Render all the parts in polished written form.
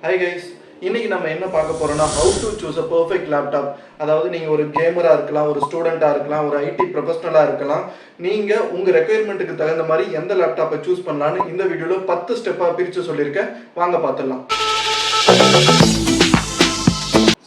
Hi guys, இன்னைக்கு நம்ம என்ன பார்க்க போறோம்னா how to choose a perfect laptop. அதாவது நீங்க ஒரு கேமரா இருக்கலாம், ஒரு ஸ்டூடெண்டா இருக்கலாம், ஒரு ஐடி ப்ரொஃபஷனலா இருக்கலாம். நீங்க உங்க ரெக்யர்மென்ட்க்கு தகுந்த மாதிரி எந்த லேப்டாப்பை சூஸ் பண்ணலாம்னு இந்த வீடியோல 10 ஸ்டெப்பா பிரிச்சு சொல்லிருக்கேன். வாங்க பார்த்துடலாம்.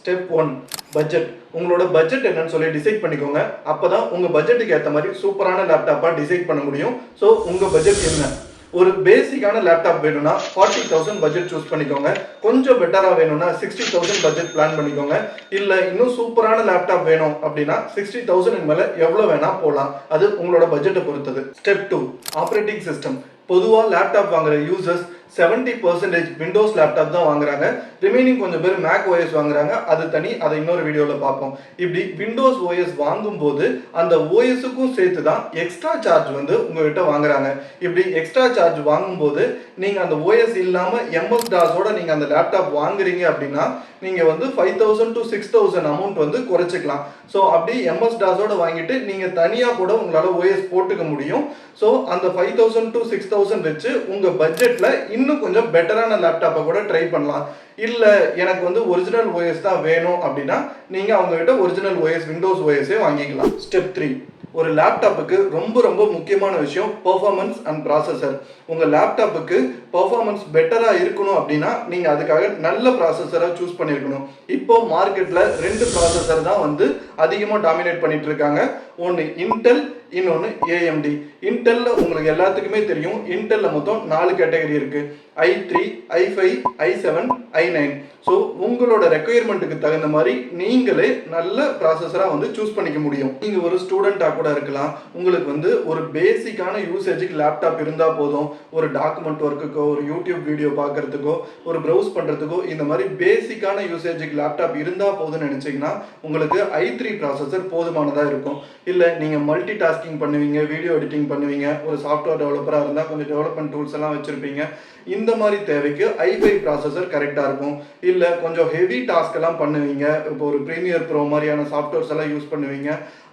Step 1 budget. உங்களோட பட்ஜெட் என்னன்னு சொல்லி டிசைட் பண்ணிக்கோங்க. அப்பதான் உங்க பட்ஜெட்டுக்கு ஏத்த மாதிரி சூப்பரான லேப்டாப்பா டிசைட் பண்ண முடியும். சோ உங்க பட்ஜெட் என்ன? ஒரு பேசிக்கான லேப்டாப் வேணும்னா 40,000 பட்ஜெட் சூஸ் பண்ணிக்கோங்க. கொஞ்சம் பெட்டரா வேணும்னா 60,000 பட்ஜெட் பிளான் பண்ணிக்கோங்க. இல்ல இன்னும் சூப்பரான லேப்டாப் வேணும் அப்படின்னா 60,000 மேல எவ்வளவு வேணா போலாம். அது உங்களோட பட்ஜெட்டை பொறுத்தது. Step 2 operating system. பொதுவா லேப்டாப் வாங்குற யூசர்ஸ் 70% விண்டோஸ் லேப்டாப் தான் வாங்குறாங்க. ரிமைனிங் கொஞ்சம் பேர் மேக் ஓஎஸ் வாங்குறாங்க. அது தனி, அதை இன்னொரு வீடியோல பார்ப்போம். இப்படி விண்டோஸ் ஓஎஸ் வாங்கும்போது அந்த ஓஎஸ்க்கும் சேர்த்து தான் எக்ஸ்ட்ரா சார்ஜ் வந்து உங்ககிட்ட வாங்குறாங்க. இப்படி எக்ஸ்ட்ரா சார்ஜ் வாங்கும்போது நீங்க அந்த ஓஎஸ் இல்லாம எம்எஸ் டாஸோட நீங்க அந்த லேப்டாப் வாங்குறீங்க அப்படின்னா நீங்க வந்து 5,000 to 6,000 அமௌண்ட் வந்து குறைச்சிக்கலாம். ஸோ அப்படி எம்எஸ் டாஸோட வாங்கிட்டு நீங்க தனியா கூட உங்களால ஓஎஸ் போட்டுக்க முடியும். ஸோ அந்த 5,000 to 6,000 வச்சு உங்க பட்ஜெட்ல இன்னும் கொஞ்சம் பெட்டரான லேப்டாப்பை கூட ட்ரை பண்ணலாம். இல்ல எனக்கு வந்து ஒரிஜினல் ஓஎஸ் தான் வேணும் அப்படின்னா நீங்க அவங்க கிட்ட ஒரிஜினல் ஓஎஸ் விண்டோஸ் ஓஎஸே வாங்கிக்கலாம். ஸ்டெப் 3 ஒரு லேப்டாப்புக்கு ரொம்ப முக்கியமான விஷயம் பெர்ஃபார்மன்ஸ் அண்ட் ப்ராசஸர். உங்க லேப்டாப்புக்கு பெர்ஃபார்மன்ஸ் பெட்டரா இருக்கணும் அப்படின்னா நீங்க அதுக்காக நல்ல ப்ராசஸரை சூஸ் பண்ணிருக்கணும். இப்போ மார்க்கெட்ல 2 ப்ராசஸர் தான் வந்து அதிகமாக டாமினேட் பண்ணிட்டு இருக்காங்க. ஒன்று இன்டெல், இன்னொன்று ஏஎம்டி. இன்டெல்ல உங்களுக்கு எல்லாத்துக்குமே தெரியும், இன்டெல்ல மொத்தம் 4 கேட்டகரி இருக்கு. i3, i5, i7, i9. So உங்களோட ரெக்குயர்மெண்ட்டுக்கு தகுந்த மாதிரி நீங்களே நல்ல ப்ராசஸராக வந்து சூஸ் பண்ணிக்க முடியும். நீங்கள் ஒரு ஸ்டூடெண்ட்டாக கூட இருக்கலாம். உங்களுக்கு வந்து ஒரு பேசிக்கான யூசேஜுக்கு லேப்டாப் இருந்தால் போதும். ஒரு டாக்குமெண்ட் ஒர்க்குக்கோ, ஒரு யூடியூப் வீடியோ பார்க்கறதுக்கோ, ஒரு ப்ரௌஸ் பண்ணுறதுக்கோ, இந்த மாதிரி பேசிக்கான யூசேஜுக்கு லேப்டாப் இருந்தால் போதும்னு நினச்சிங்கன்னா உங்களுக்கு i3 ப்ராசஸர் போதுமானதாக இருக்கும். இல்லை நீங்கள் மல்டி டாஸ்கிங் பண்ணுவீங்க, வீடியோ எடிட்டிங் பண்ணுவீங்க, ஒரு சாஃப்ட்வேர் டெவலப்பராக இருந்தால் கொஞ்சம் டெவலப்மெண்ட் டூல்ஸ் எல்லாம் வச்சுருப்பீங்க, இந்த மாதிரி தேவைக்கு i5 ப்ராசஸர் கரெக்டாக இருக்கும். இல்லை கொஞ்சம் ஹெவி டாஸ்க் எல்லாம் பண்ணுவீங்க, இப்போ ஒரு ப்ரீமியர் ப்ரோ மாதிரியான சாஃப்ட்வேர்ஸ் எல்லாம் யூஸ் பண்ணுவீங்க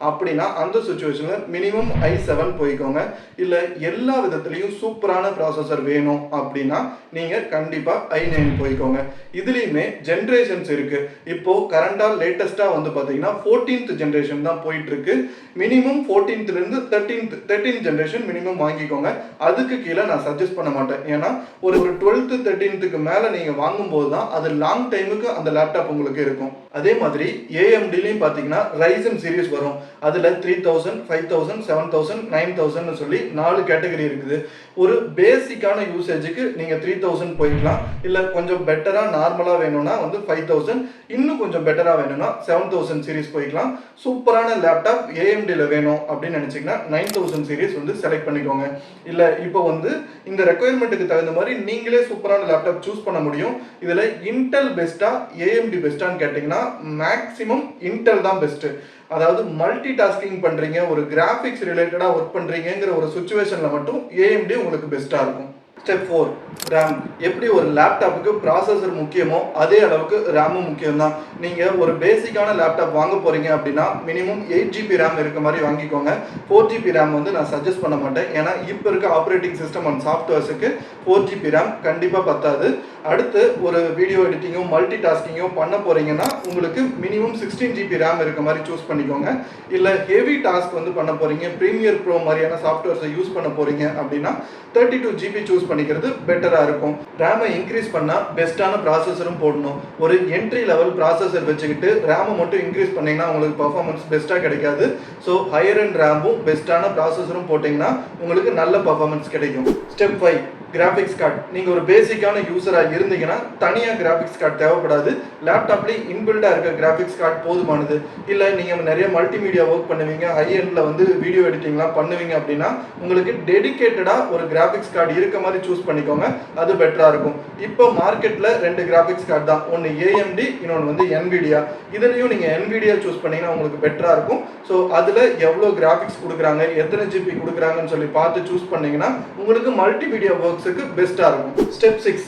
அப்படின்னா அந்த சுச்சுவேஷனில் மினிமம் i7 போய்க்கோங்க. இல்லை எல்லா விதத்துலையும் சூப்பரான ப்ராசஸர் வேணும் அப்படின்னா நீங்கள் கண்டிப்பாக i9 போய்க்கோங்க. இதுலேயுமே ஜென்ரேஷன்ஸ் இருக்குது. இப்போது கரண்டாக லேட்டஸ்ட்டாக வந்து பார்த்தீங்கன்னா 14th ஜென்ரேஷன் தான் போயிட்டுருக்கு. Minimum 14th 13th generation minimum வாங்கிக்கோங்க. அதுக்கு கீழே நான் சஜஸ்ட் பண்ண மாட்டேன். ஏன்னா ஒரு 12th 13th மேலே நீங்கள் வாங்கும்போது தான் அது லாங் டைமுக்கு அந்த லேப்டாப் உங்களுக்கு இருக்கும். அதே மாதிரி ஏஎம்டிலையும் பார்த்தீங்கன்னா ரைசன் சீரிஸ் வரும். அதில் 3,000, 5,000, 7,000, 9,000 சொல்லி 4 கேட்டகரி இருக்குது. ஒரு பேசிக்கான யூசேஜுக்கு நீங்கள் 3,000 போய்க்கலாம். இல்லை கொஞ்சம் பெட்டராக நார்மலாக வேணும்னா வந்து 5,000, இன்னும் கொஞ்சம் பெட்டராக வேணும்னா 7,000 சீரிஸ் போய்க்கலாம். சூப்பரான லேப்டாப் ஏஎம்டியில் வேணும் அப்படின்னு நினச்சிங்கன்னா 9,000 சீரிஸ் வந்து செலக்ட் பண்ணிக்கோங்க. இல்லை இப்போ வந்து இந்த ரெக்குயர்மெண்ட்டுக்கு தகுந்த மாதிரி நீங்களே சூப்பரான லேப்டாப் சூஸ் பண்ண முடியும். இதில் இன்டெல் பெஸ்ட்டா ஏஎம்டி பெஸ்ட்டான்னு கேட்டிங்கன்னா மேக்ஸிமம் இன்டெல் தான் பெஸ்ட்டு. அதாவது மல்டி டாஸ்கிங் பண்ணுறீங்க, ஒரு கிராஃபிக்ஸ் ரிலேட்டடாக ஒர்க் பண்ணுறீங்கிற ஒரு சுச்சுவேஷனில் மட்டும் ஏஎம்டி உங்களுக்கு பெஸ்ட்டாக இருக்கும். Step 4 RAM. எப்படி ஒரு லேப்டாப்புக்கு ப்ராசஸர் முக்கியமோ அதே அளவுக்கு ரேமும் முக்கியம் தான். நீங்கள் ஒரு பேசிக்கான லேப்டாப் வாங்க போகிறீங்க அப்படின்னா மினிமம் 8GB ரேம் இருக்க மாதிரி வாங்கிக்கோங்க. 4GB ரேம் வந்து நான் சஜஸ்ட் பண்ண மாட்டேன். ஏன்னா இப்போ இருக்க ஆப்ரேட்டிங் சிஸ்டம் அண்ட் சாஃப்ட்வேர்ஸுக்கு 4GB ரேம் கண்டிப்பாக பத்தாது. அடுத்து ஒரு வீடியோ எடிட்டிங்கும் மல்டி டாஸ்கிங்கும் பண்ண போகிறீங்கன்னா உங்களுக்கு மினிமம் 16GB ரேம் இருக்க மாதிரி சூஸ் பண்ணிக்கோங்க. இல்லை ஹெவி டாஸ்க் வந்து பண்ண போகிறீங்க, ப்ரீமியர் ப்ரோ மாதிரியான சாஃப்ட்வேர்ஸை யூஸ் பண்ண போகிறீங்க அப்படின்னா 32GB சூஸ் பண்ணிக்கிறது பெட்டராக இருக்கும். ரேமை இன்க்ரீஸ் பண்ணால் பெஸ்ட்டான ப்ராசஸரும் போடணும். ஒரு என்ட்ரி லெவல் ப்ராசஸர் வச்சுக்கிட்டு ரேமை மட்டும் இன்க்ரீஸ் பண்ணிங்கன்னா உங்களுக்கு பர்ஃபார்மன்ஸ் பெஸ்ட்டாக கிடைக்காது. ஸோ ஹையர் அண்ட் ரேமும் பெஸ்ட்டான ப்ராசஸரும் போட்டிங்கன்னா உங்களுக்கு நல்ல பர்ஃபார்மன்ஸ் கிடைக்கும். Step 5 graphics card. நீங்கள் ஒரு பேசிக்கான யூஸராக இருந்தீங்கன்னா தனியாக கிராஃபிக்ஸ் கார்டு தேவைப்படாது. லேப்டாப்லேயே இன்பில்டாக இருக்க கிராஃபிக்ஸ் கார்டு போதுமானது. இல்லை நீங்கள் நிறைய மல்டிமீடியா ஒர்க் பண்ணுவீங்க, ஹை எண்டில் வந்து வீடியோ எடிட்டிங்லாம் பண்ணுவீங்க அப்படின்னா உங்களுக்கு டெடிக்கேட்டடாக ஒரு கிராஃபிக்ஸ் கார்டு இருக்க மாதிரி சூஸ் பண்ணிக்கோங்க. அது பெட்டராக இருக்கும். இப்போ மார்க்கெட்டில் 2 கிராஃபிக்ஸ் கார்டு தான். ஒன்று ஏஎம்டி, இன்னொன்று வந்து என்விடியா. இதுலேயும் நீங்கள் என்விடியா சூஸ் பண்ணிங்கன்னா உங்களுக்கு பெட்டராக இருக்கும். ஸோ அதில் எவ்வளோ கிராஃபிக்ஸ் கொடுக்குறாங்க, எத்தனை ஜிபி கொடுக்குறாங்கன்னு சொல்லி பார்த்து சூஸ் பண்ணிங்கன்னா உங்களுக்கு மல்டிமீடியா ஒர்க்ஸுக்கு பெஸ்ட்டாக இருக்கும். Step 6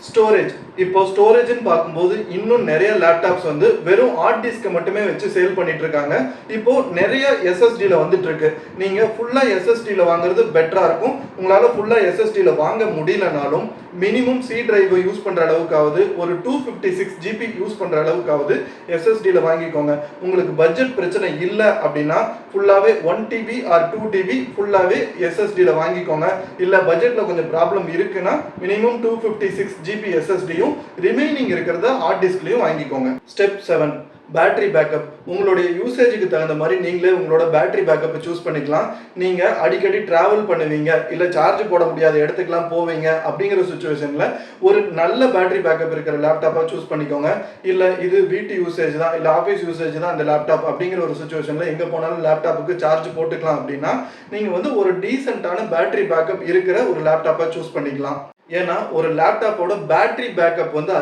storage. இப்போ ஸ்டோரேஜ்னு பார்க்கும்போது இன்னும் நிறைய லேப்டாப்ஸ் வந்து வெறும் ஹார்ட் டிஸ்கை மட்டுமே வச்சு சேல் பண்ணிட்டு இருக்காங்க. இப்போ நிறைய எஸ்எஸ்டியில் வந்துட்டு இருக்கு. நீங்க ஃபுல்லா எஸ்எஸ்டியில் வாங்குறது பெட்டரா இருக்கும். உங்களால ஃபுல்லா எஸ்எஸ்டியில் வாங்க முடியலனாலும் மினிமம் சி டிரைவ் யூஸ் பண்ற அளவுக்காவது ஒரு 256 GB யூஸ் பண்ற அளவுக்காவது எஸ்எஸ்டியில் வாங்கிக்கோங்க. உங்களுக்கு பட்ஜெட் பிரச்சனை இல்லை அப்படின்னா ஃபுல்லாவே 1 TB ஆர் 2 TB ஃபுல்லாவே எஸ்எஸ்டியில் வாங்கிக்கோங்க. இல்லை பட்ஜெட்ல கொஞ்சம் ப்ராப்ளம் இருக்குன்னா மினிமம் 256 GB எஸ்எஸ்டியும் ரிமைனிங் இருக்கிறத ஹார்ட் டிஸ்க்லையும் வாங்கிக்கோங்க. Step 7 battery backup. உங்களுடைய யூசேஜுக்கு தகுந்த மாதிரி நீங்களே உங்களோட பேட்டரி பேக்கப்பை சூஸ் பண்ணிக்கலாம். நீங்கள் அடிக்கடி ட்ராவல் பண்ணுவீங்க, இல்லை சார்ஜ் போட முடியாத இடத்துக்குலாம் போவீங்க அப்படிங்கிற சுச்சுவேஷனில் ஒரு நல்ல பேட்டரி பேக்கப் இருக்கிற லேப்டாப்பாக சூஸ் பண்ணிக்கோங்க. இல்லை இது வீட்டு யூசேஜ் தான், இல்லை ஆஃபீஸ் யூசேஜ் தான் அந்த லேப்டாப் அப்படிங்கிற ஒரு சுச்சுவேஷனில் எங்கே போனாலும் லேப்டாப்புக்கு சார்ஜ் போட்டுக்கலாம் அப்படின்னா நீங்கள் வந்து ஒரு டீசெண்டான பேட்டரி பேக்கப் இருக்கிற ஒரு லேப்டாப்பாக சூஸ் பண்ணிக்கலாம். ஏன்னா ஒரு லேப்டாப்போட பேட்டரி பேக்கப் வந்து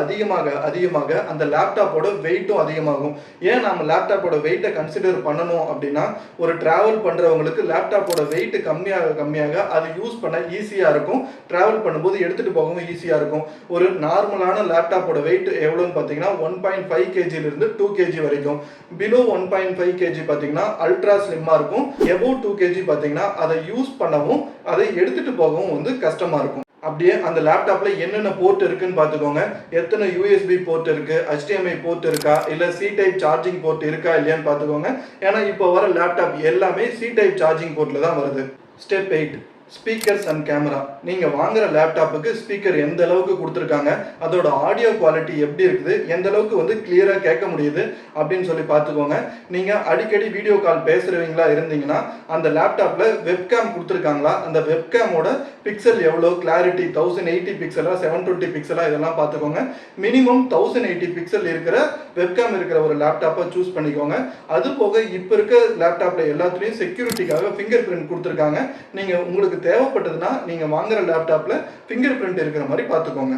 அதிகமாக அந்த லேப்டாப்போட வெயிட்டும் அதிகமாகும். ஏன் நம்ம லேப்டாப்போட வெயிட்டை கன்சிடர் பண்ணணும் அப்படின்னா ஒரு டிராவல் பண்ணுறவங்களுக்கு லேப்டாப்போட வெயிட் கம்மியாக அது யூஸ் பண்ண ஈஸியாக இருக்கும். டிராவல் பண்ணும்போது எடுத்துகிட்டு போகவும் ஈஸியாக இருக்கும். ஒரு நார்மலான லேப்டாப்போட வெயிட் எவ்வளோன்னு பார்த்தீங்கன்னா 1.5 kgலேருந்து 2 kg வரைக்கும். பிலோ 1.5 kg பார்த்தீங்கன்னா அல்ட்ரா ஸ்லிம்மாக இருக்கும். எபோவ் 2 kg பார்த்தீங்கன்னா அதை யூஸ் பண்ணவும் அதை எடுத்துகிட்டு போகவும் வந்து கஷ்டமாக இருக்கும். அப்படியே அந்த லேப்டாப்ல என்னென்ன போர்ட் இருக்குன்னு பார்த்துக்கோங்க. எத்தனை USB போர்ட் இருக்கு, HDMI போர்ட் இருக்கா, இல்லை C டைப் சார்ஜிங் போர்ட் இருக்கா இல்லையான்னு பார்த்துக்கோங்க. ஏன்னா இப்போ வர லேப்டாப் எல்லாமே C டைப் சார்ஜிங் போர்ட்ல தான் வருது. Step 8 speakers and camera. நீங்கள் வாங்குற லேப்டாப்புக்கு ஸ்பீக்கர் எந்த அளவுக்கு கொடுத்துருக்காங்க, அதோட ஆடியோ குவாலிட்டி எப்படி இருக்குது, எந்த அளவுக்கு வந்து கிளியராக கேட்க முடியுது அப்படின்னு சொல்லி பார்த்துக்கோங்க. நீங்கள் அடிக்கடி வீடியோ கால் பேசுகிறவங்களா இருந்தீங்கன்னா அந்த லேப்டாப்பில் வெப்கேம் கொடுத்துருக்காங்களா, அந்த வெப்கேமோட பிக்சல் எவ்வளோ, கிளாரிட்டி 1080 பிக்சலா 720 பிக்சலா இதெல்லாம் பார்த்துக்கோங்க. மினிமம் 1080 பிக்சல் இருக்கிற வெப்கேம் இருக்கிற ஒரு லேப்டாப்பை சூஸ் பண்ணிக்கோங்க. அது போக இப்போ இருக்க லேப்டாப்பில் எல்லாத்துலேயும் செக்யூரிட்டிக்காக ஃபிங்கர் பிரிண்ட் கொடுத்துருக்காங்க. நீங்கள் உங்களுக்கு தேவைப்பட்டதுன்னா நீங்கள் வாங்குற லேப்டாப்பில் ஃபிங்கர் பிரிண்ட் இருக்கிற மாதிரி பார்த்துக்கோங்க.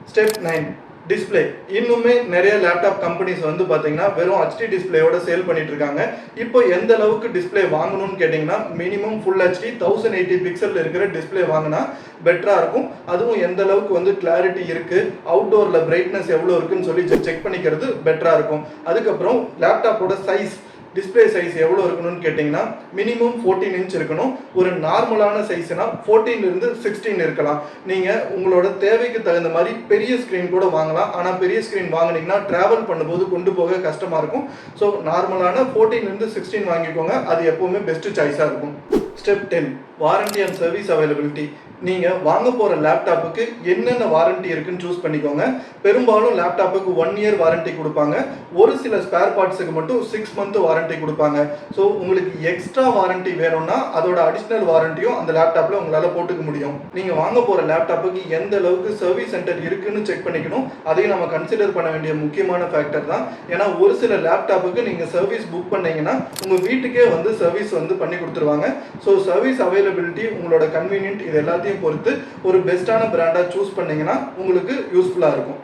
Step 9 display. இன்னுமே நிறைய லேப்டாப் கம்பெனிஸ் வந்து பார்த்தீங்கன்னா வெறும் HD டிஸ்பிளேயோட சேல் பண்ணிட்டு இருக்காங்க. இப்போ எந்த அளவுக்கு டிஸ்பிளே வாங்கணும்னு கேட்டிங்கன்னா மினிமம் ஃபுல் HD 1080 பிக்சல் இருக்கிற டிஸ்பிளே வாங்கினா பெட்டராக இருக்கும். அதுவும் எந்த அளவுக்கு வந்து கிளாரிட்டி இருக்குது, அவுட்டோரில் பிரைட்னஸ் எவ்வளோ இருக்குன்னு சொல்லி செக் பண்ணிக்கிறது பெட்டராக இருக்கும். அதுக்கப்புறம் லேப்டாப்போட சைஸ், டிஸ்பிளே சைஸ் எவ்வளோ இருக்கணும்னு கேட்டிங்கன்னா மினிமம் 14 inch இருக்கணும். ஒரு நார்மலான சைஸ்னா 14 to 16 இருக்கலாம். நீங்கள் உங்களோட தேவைக்கு தகுந்த மாதிரி பெரிய ஸ்க்ரீன் கூட வாங்கலாம். ஆனால் பெரிய ஸ்க்ரீன் வாங்கினீங்கன்னா ட்ராவல் பண்ணும்போது கொண்டு போக கஷ்டமாக இருக்கும். ஸோ நார்மலான 14 to 16 வாங்கிக்கோங்க. அது எப்போவுமே பெஸ்ட்டு சாய்ஸாக இருக்கும். Step 10 warranty and service availability. நீங்கள் வாங்க போகிற லேப்டாப்புக்கு என்னென்ன வாரண்டி இருக்குன்னு சூஸ் பண்ணிக்கோங்க. பெரும்பாலும் லேப்டாப்புக்கு 1 year வாரண்டி கொடுப்பாங்க. ஒரு சில ஸ்பேர் பார்ட்ஸுக்கு மட்டும் 6 month வாரண்டி கொடுப்பாங்க. ஸோ உங்களுக்கு எக்ஸ்ட்ரா வாரண்டி வேணும்னா அதோட அடிஷ்னல் வாரண்டியும் அந்த லேப்டாப்பில் உங்களால் போட்டுக்க முடியும். நீங்கள் வாங்க போகிற லேப்டாப்புக்கு எந்த அளவுக்கு சர்வீஸ் சென்டர் இருக்குன்னு செக் பண்ணிக்கணும். அதையும் நம்ம கன்சிடர் பண்ண வேண்டிய முக்கியமான ஃபேக்டர் தான். ஏன்னா ஒரு சில லேப்டாப்புக்கு நீங்கள் சர்வீஸ் புக் பண்ணீங்கன்னா உங்கள் வீட்டுக்கே வந்து சர்வீஸ் வந்து பண்ணி கொடுத்துருவாங்க. ஸோ சர்வீஸ் அவைலபிலிட்டி, உங்களோட கன்வீனியன்ட், இது எல்லாத்தையும் பொறுத்து ஒரு பெஸ்ட்டான பிராண்டாக சூஸ் பண்ணீங்கன்னா உங்களுக்கு யூஸ்ஃபுல்லாக இருக்கும்.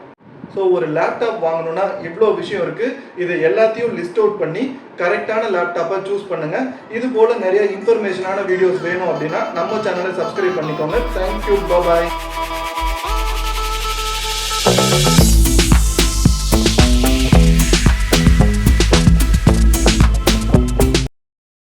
ஸோ ஒரு லேப்டாப் வாங்கணும்னா இவ்வளோ விஷயம் இருக்குது. இது எல்லாத்தையும் லிஸ்ட் அவுட் பண்ணி கரெக்டான லேப்டாப்பை சூஸ் பண்ணுங்கள். இது போல் நிறைய இன்ஃபர்மேஷனான வீடியோஸ் வேணும் அப்படின்னா நம்ம சேனலை சப்ஸ்கிரைப் பண்ணிக்கோங்க. தேங்க்யூ, பாய்.